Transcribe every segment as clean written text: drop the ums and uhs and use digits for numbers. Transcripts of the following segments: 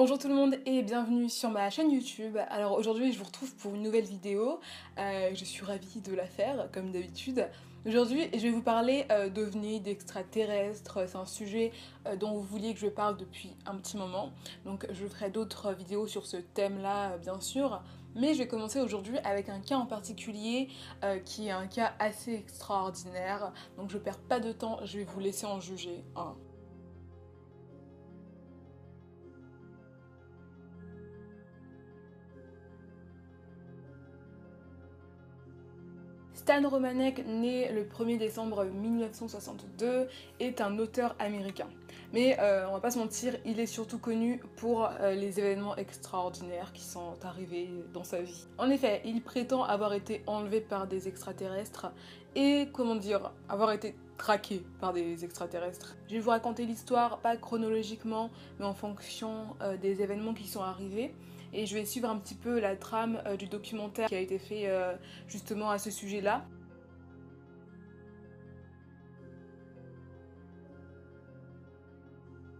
Bonjour tout le monde et bienvenue sur ma chaîne YouTube. Alors aujourd'hui je vous retrouve pour une nouvelle vidéo. Je suis ravie de la faire comme d'habitude. Aujourd'hui je vais vous parler d'ovnis, d'extraterrestres. C'est un sujet dont vous vouliez que je parle depuis un petit moment. Donc je ferai d'autres vidéos sur ce thème-là bien sûr. Mais je vais commencer aujourd'hui avec un cas en particulier qui est un cas assez extraordinaire. Donc je perds pas de temps, je vais vous laisser en juger un. Stan Romanek, né le 1er décembre 1962, est un auteur américain. Mais on va pas se mentir, il est surtout connu pour les événements extraordinaires qui sont arrivés dans sa vie. En effet, il prétend avoir été enlevé par des extraterrestres et, comment dire, avoir été traqué par des extraterrestres. Je vais vous raconter l'histoire, pas chronologiquement, mais en fonction des événements qui sont arrivés. Et je vais suivre un petit peu la trame du documentaire qui a été fait justement à ce sujet-là.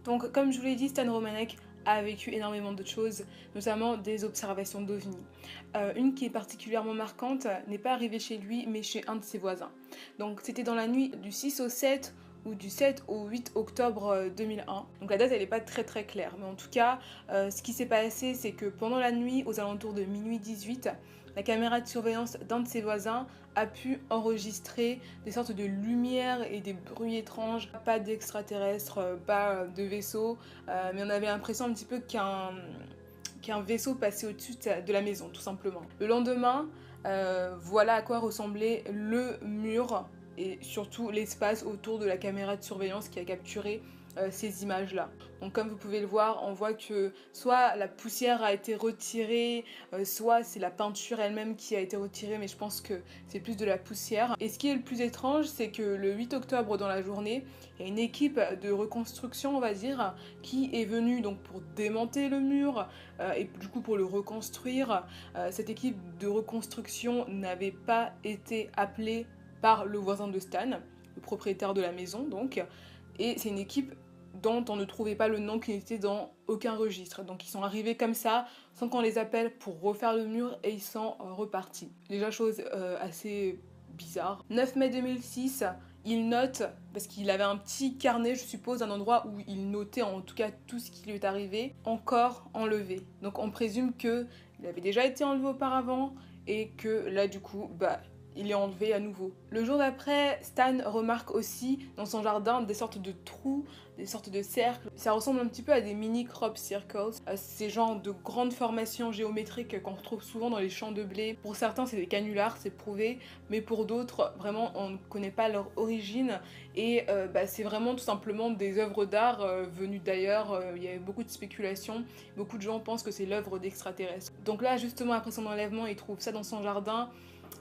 Donc comme je vous l'ai dit, Stan Romanek a vécu énormément de choses, notamment des observations d'ovnis. Une qui est particulièrement marquante n'est pas arrivée chez lui, mais chez un de ses voisins. Donc c'était dans la nuit du 6 au 7 ou du 7 au 8 octobre 2001. Donc la date elle n'est pas très claire, mais en tout cas, ce qui s'est passé, c'est que pendant la nuit, aux alentours de minuit 18, la caméra de surveillance d'un de ses voisins a pu enregistrer des sortes de lumières et des bruits étranges. Pas d'extraterrestres, pas de vaisseaux, mais on avait l'impression un petit peu qu'un vaisseau passait au-dessus de la maison, tout simplement. Le lendemain, voilà à quoi ressemblait le mur et surtout l'espace autour de la caméra de surveillance qui a capturé ces images-là. Donc comme vous pouvez le voir, on voit que soit la poussière a été retirée, soit c'est la peinture elle-même qui a été retirée, mais je pense que c'est plus de la poussière. Et ce qui est le plus étrange, c'est que le 8 octobre dans la journée, il y a une équipe de reconstruction, on va dire, qui est venue donc pour démanteler le mur et du coup pour le reconstruire. Cette équipe de reconstruction n'avait pas été appelée par le voisin de Stan, le propriétaire de la maison donc, et c'est une équipe dont on ne trouvait pas le nom, qui n'était dans aucun registre. Donc ils sont arrivés comme ça, sans qu'on les appelle, pour refaire le mur, et ils sont repartis. Déjà chose assez bizarre. 9 mai 2006, il note, parce qu'il avait un petit carnet, je suppose, un endroit où il notait en tout cas tout ce qui lui est arrivé, encore enlevé. Donc on présume qu'il avait déjà été enlevé auparavant, et que là du coup, il est enlevé à nouveau. Le jour d'après, Stan remarque aussi dans son jardin des sortes de trous, des sortes de cercles. Ça ressemble un petit peu à des mini crop circles. Ces genres de grandes formations géométriques qu'on retrouve souvent dans les champs de blé. Pour certains, c'est des canulars, c'est prouvé, mais pour d'autres, vraiment, on ne connaît pas leur origine. Et c'est vraiment tout simplement des œuvres d'art venues d'ailleurs. Il y avait beaucoup de spéculations. Beaucoup de gens pensent que c'est l'œuvre d'extraterrestres. Donc là, justement, après son enlèvement, il trouve ça dans son jardin.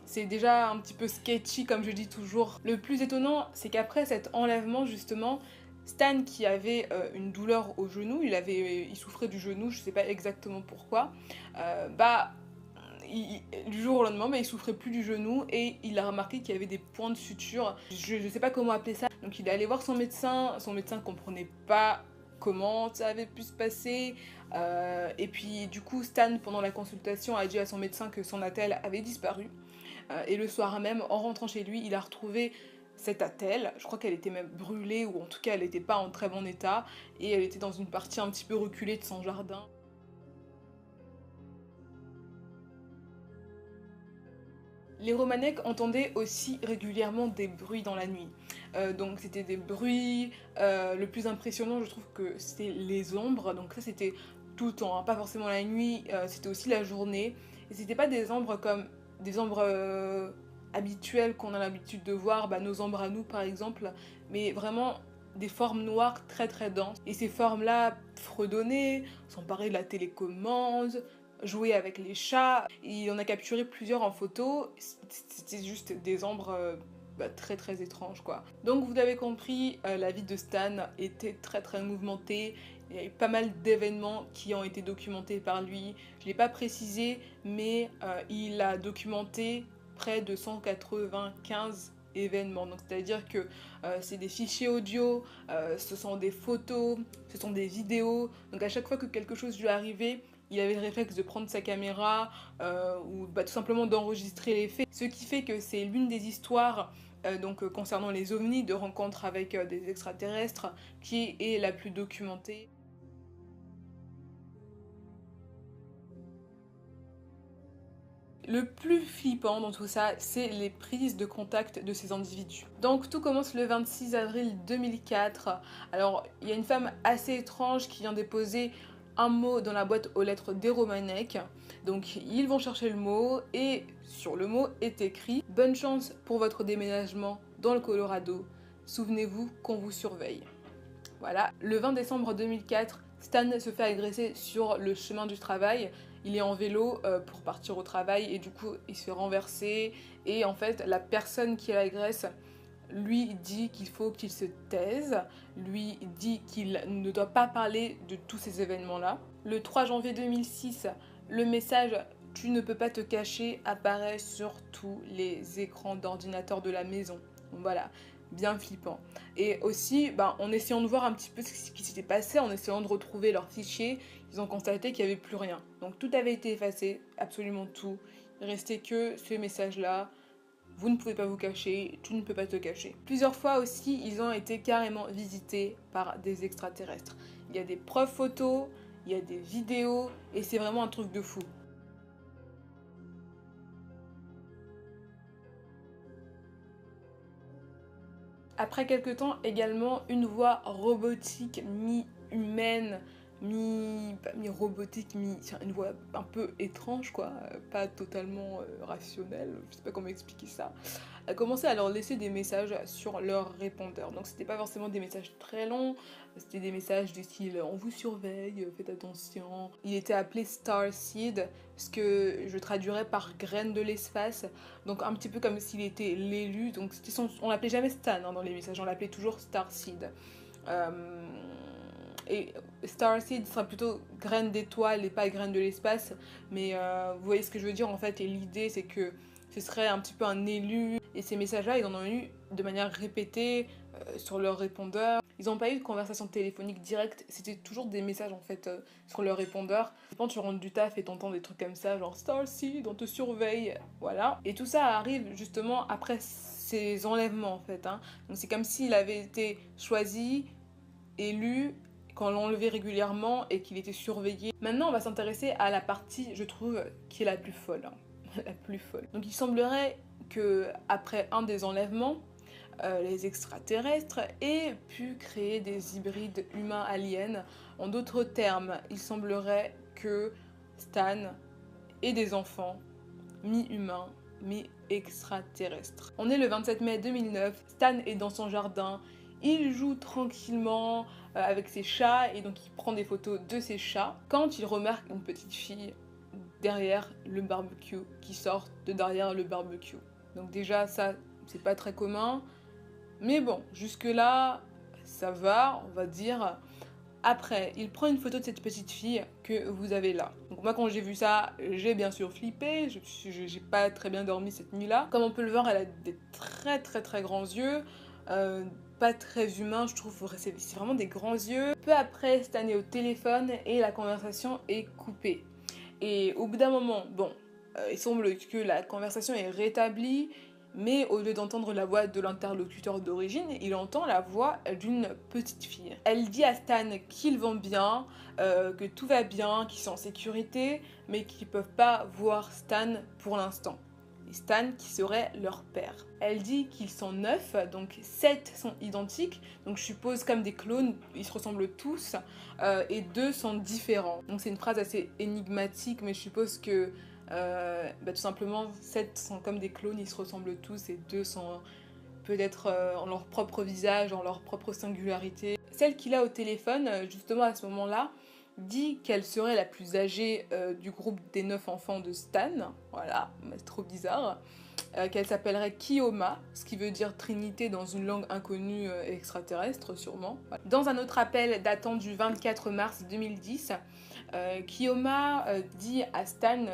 C'est déjà un petit peu sketchy comme je dis toujours. Le plus étonnant, c'est qu'après cet enlèvement justement, Stan qui avait une douleur au genou, il souffrait du genou, je sais pas exactement pourquoi, du jour au lendemain, il souffrait plus du genou et il a remarqué qu'il y avait des points de suture. Je sais pas comment appeler ça. Donc il est allé voir son médecin comprenait pas comment ça avait pu se passer. Et puis du coup Stan pendant la consultation a dit à son médecin que son attelle avait disparu. Et le soir même, en rentrant chez lui, il a retrouvé cette attelle. Je crois qu'elle était même brûlée, ou en tout cas elle n'était pas en très bon état, et elle était dans une partie un petit peu reculée de son jardin. Les Romanek entendaient aussi régulièrement des bruits dans la nuit. Donc c'était des bruits, le plus impressionnant je trouve que c'était les ombres, donc ça c'était tout le temps, hein, pas forcément la nuit, c'était aussi la journée. Et c'était pas des ombres comme des ombres habituelles qu'on a l'habitude de voir, nos ombres à nous par exemple, mais vraiment des formes noires très denses. Et ces formes-là fredonnaient, s'emparaient de la télécommande, jouer avec les chats. Et on a capturé plusieurs en photo. C'était juste des ombres très étranges quoi. Donc vous l'avez compris, la vie de Stan était très mouvementée. Il y a eu pas mal d'événements qui ont été documentés par lui. Je ne l'ai pas précisé, mais il a documenté près de 195 événement. Donc c'est-à-dire que c'est des fichiers audio, ce sont des photos, ce sont des vidéos. Donc à chaque fois que quelque chose lui arrivait, il avait le réflexe de prendre sa caméra ou tout simplement d'enregistrer les faits. Ce qui fait que c'est l'une des histoires concernant les ovnis, de rencontres avec des extraterrestres, qui est la plus documentée. Le plus flippant dans tout ça, c'est les prises de contact de ces individus. Donc tout commence le 26 avril 2004. Alors il y a une femme assez étrange qui vient déposer un mot dans la boîte aux lettres des Romanek. Donc ils vont chercher le mot et sur le mot est écrit « Bonne chance pour votre déménagement dans le Colorado. Souvenez-vous qu'on vous surveille ». Voilà. Le 20 décembre 2004, Stan se fait agresser sur le chemin du travail. Il est en vélo pour partir au travail et du coup il se fait renverser. Et en fait la personne qui l'agresse lui dit qu'il faut qu'il se taise, lui dit qu'il ne doit pas parler de tous ces événements-là. Le 3 janvier 2006, le message « Tu ne peux pas te cacher » apparaît sur tous les écrans d'ordinateur de la maison. Donc voilà, bien flippant. Et aussi, en essayant de voir un petit peu ce qui s'était passé, en essayant de retrouver leurs fichiers, ils ont constaté qu'il n'y avait plus rien. Donc tout avait été effacé, absolument tout. Il ne restait que ce message-là. Vous ne pouvez pas vous cacher, tu ne peux pas te cacher. Plusieurs fois aussi, ils ont été carrément visités par des extraterrestres. Il y a des preuves photos, il y a des vidéos, et c'est vraiment un truc de fou. Après quelques temps, également, une voix robotique mi-humaine, mi-robotique, une voix un peu étrange, quoi, pas totalement rationnelle, je sais pas comment expliquer ça, a commencé à leur laisser des messages sur leur répondeur. Donc c'était pas forcément des messages très longs, c'était des messages du style on vous surveille, faites attention. Il était appelé Starseed, ce que je traduirais par graine de l'espace, donc un petit peu comme s'il était l'élu. Donc on l'appelait jamais Stan dans les messages, on l'appelait toujours Starseed. Et Starseed sera plutôt graine d'étoile et pas graine de l'espace, mais vous voyez ce que je veux dire en fait. Et l'idée c'est que ce serait un petit peu un élu, et ces messages-là ils en ont eu de manière répétée sur leur répondeur. Ils n'ont pas eu de conversation téléphonique directe, c'était toujours des messages en fait sur leur répondeur. Quand tu rentres du taf et t'entends des trucs comme ça, genre Starseed, on te surveille, voilà. Et tout ça arrive justement après ces enlèvements en fait, hein. Donc c'est comme s'il avait été choisi, élu, qu'on l'enlevait régulièrement et qu'il était surveillé. Maintenant, on va s'intéresser à la partie, je trouve, qui est la plus folle. Hein. La plus folle. Donc il semblerait que après un des enlèvements, les extraterrestres aient pu créer des hybrides humains-aliens. En d'autres termes, il semblerait que Stan ait des enfants mi-humains, mi-extraterrestres. On est le 27 mai 2009, Stan est dans son jardin, il joue tranquillement avec ses chats et donc il prend des photos de ses chats quand il remarque une petite fille derrière le barbecue, qui sort de derrière le barbecue. Donc déjà ça c'est pas très commun, mais bon jusque là ça va, on va dire. Après, il prend une photo de cette petite fille que vous avez là. Donc moi quand j'ai vu ça, j'ai bien sûr flippé, j'ai pas très bien dormi cette nuit-là. Comme on peut le voir, elle a des très grands yeux, pas très humains je trouve, c'est vraiment des grands yeux. Peu après, Stan est au téléphone et la conversation est coupée. Et au bout d'un moment, bon, il semble que la conversation est rétablie, mais au lieu d'entendre la voix de l'interlocuteur d'origine, il entend la voix d'une petite fille. Elle dit à Stan qu'ils vont bien, que tout va bien, qu'ils sont en sécurité, mais qu'ils ne peuvent pas voir Stan pour l'instant. Et Stan qui serait leur père. Elle dit qu'ils sont 9, donc 7 sont identiques, donc je suppose comme des clones, ils se ressemblent tous, et 2 sont différents. Donc c'est une phrase assez énigmatique, mais je suppose que tout simplement 7 sont comme des clones, ils se ressemblent tous, et 2 sont peut-être en leur propre visage, en leur propre singularité. Celle qu'il a au téléphone, justement à ce moment-là, dit qu'elle serait la plus âgée du groupe des 9 enfants de Stan, voilà, c'est trop bizarre, qu'elle s'appellerait Kioma, ce qui veut dire Trinité dans une langue inconnue extraterrestre sûrement. Dans un autre appel datant du 24 mars 2010, Kioma dit à Stan,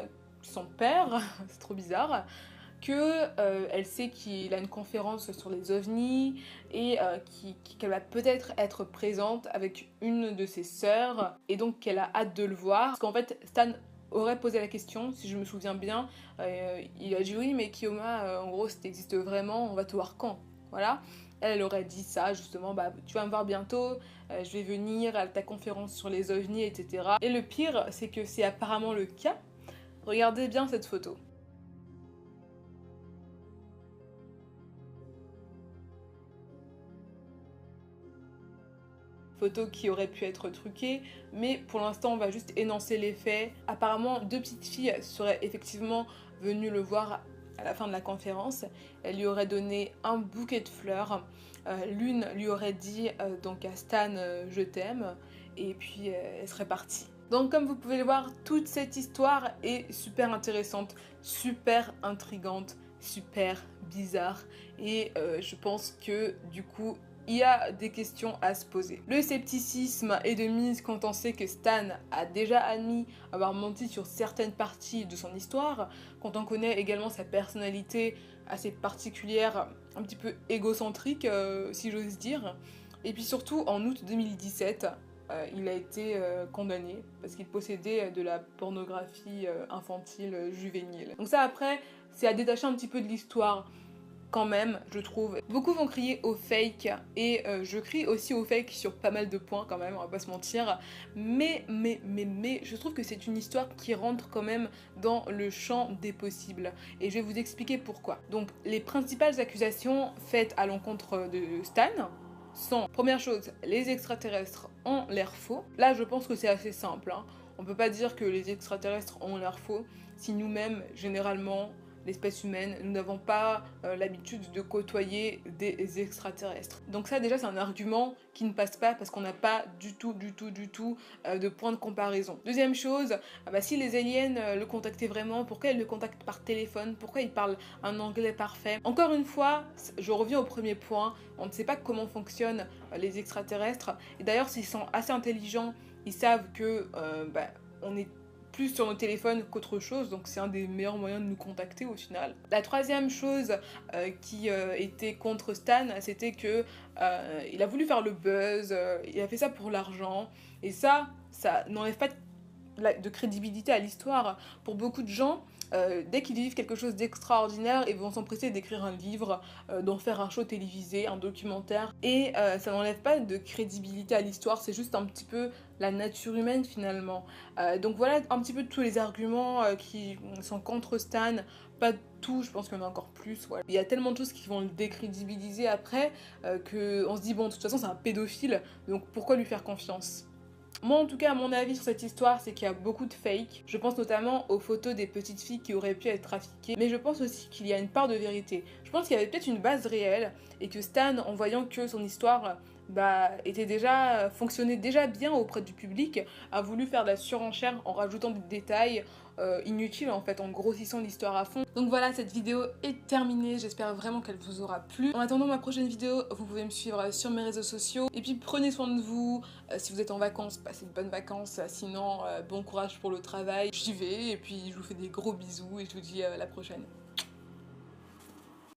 son père, c'est trop bizarre, que elle sait qu'il a une conférence sur les ovnis et qu'elle va peut-être être présente avec une de ses sœurs et donc qu'elle a hâte de le voir. Parce qu'en fait, Stan aurait posé la question, si je me souviens bien, il a dit oui mais Kioma, en gros si t'existes vraiment, on va te voir quand? Voilà. Elle aurait dit ça justement, bah tu vas me voir bientôt, je vais venir à ta conférence sur les ovnis, etc. Et le pire, c'est que c'est apparemment le cas. Regardez bien cette photo. Photo qui aurait pu être truquée, mais pour l'instant on va juste énoncer les faits. Apparemment, deux petites filles seraient effectivement venues le voir à la fin de la conférence. Elle lui aurait donné un bouquet de fleurs. L'une lui aurait dit donc à Stan je t'aime, et puis elle serait partie. Donc comme vous pouvez le voir, toute cette histoire est super intéressante, super intrigante, super bizarre, et je pense que du coup il y a des questions à se poser. Le scepticisme est de mise quand on sait que Stan a déjà admis avoir menti sur certaines parties de son histoire, quand on connaît également sa personnalité assez particulière, un petit peu égocentrique si j'ose dire. Et puis surtout en août 2017, il a été condamné parce qu'il possédait de la pornographie infantile juvénile. Donc ça après, c'est à détacher un petit peu de l'histoire. Quand même, je trouve. Beaucoup vont crier au fake et je crie aussi au fake sur pas mal de points quand même, on va pas se mentir. Mais, je trouve que c'est une histoire qui rentre quand même dans le champ des possibles. Et je vais vous expliquer pourquoi. Donc, les principales accusations faites à l'encontre de Stan sont, première chose, les extraterrestres ont l'air faux. Là, je pense que c'est assez simple, hein. On peut pas dire que les extraterrestres ont l'air faux si nous-mêmes, généralement, l'espèce humaine, nous n'avons pas l'habitude de côtoyer des extraterrestres. Donc ça déjà c'est un argument qui ne passe pas parce qu'on n'a pas du tout de point de comparaison. Deuxième chose, si les aliens le contactaient vraiment, pourquoi ils le contactent par téléphone? Pourquoi ils parlent un anglais parfait? Encore une fois, je reviens au premier point, on ne sait pas comment fonctionnent les extraterrestres, et d'ailleurs s'ils sont assez intelligents, ils savent que on est plus sur nos téléphones qu'autre chose, donc c'est un des meilleurs moyens de nous contacter au final. La troisième chose qui était contre Stan, c'était que il a voulu faire le buzz, il a fait ça pour l'argent, et ça n'enlève pas de crédibilité à l'histoire. Pour beaucoup de gens, dès qu'ils vivent quelque chose d'extraordinaire, ils vont s'empresser d'écrire un livre, d'en faire un show télévisé, un documentaire, et ça n'enlève pas de crédibilité à l'histoire, c'est juste un petit peu la nature humaine finalement. Donc voilà un petit peu tous les arguments qui sont contre Stan, pas tout, je pense qu'il y en a encore plus. Voilà. Il y a tellement de choses qui vont le décrédibiliser après qu'on se dit bon de toute façon c'est un pédophile, donc pourquoi lui faire confiance? Moi en tout cas, mon avis sur cette histoire, c'est qu'il y a beaucoup de fake. Je pense notamment aux photos des petites filles qui auraient pu être trafiquées, mais je pense aussi qu'il y a une part de vérité. Je pense qu'il y avait peut-être une base réelle et que Stan, en voyant que son histoire fonctionnait déjà bien auprès du public, a voulu faire de la surenchère en rajoutant des détails inutiles en fait, en grossissant l'histoire à fond. Donc voilà, cette vidéo est terminée, j'espère vraiment qu'elle vous aura plu. En attendant ma prochaine vidéo, vous pouvez me suivre sur mes réseaux sociaux, et puis prenez soin de vous. Si vous êtes en vacances, passez de bonnes vacances, sinon bon courage pour le travail. J'y vais, et puis je vous fais des gros bisous, et je vous dis à la prochaine.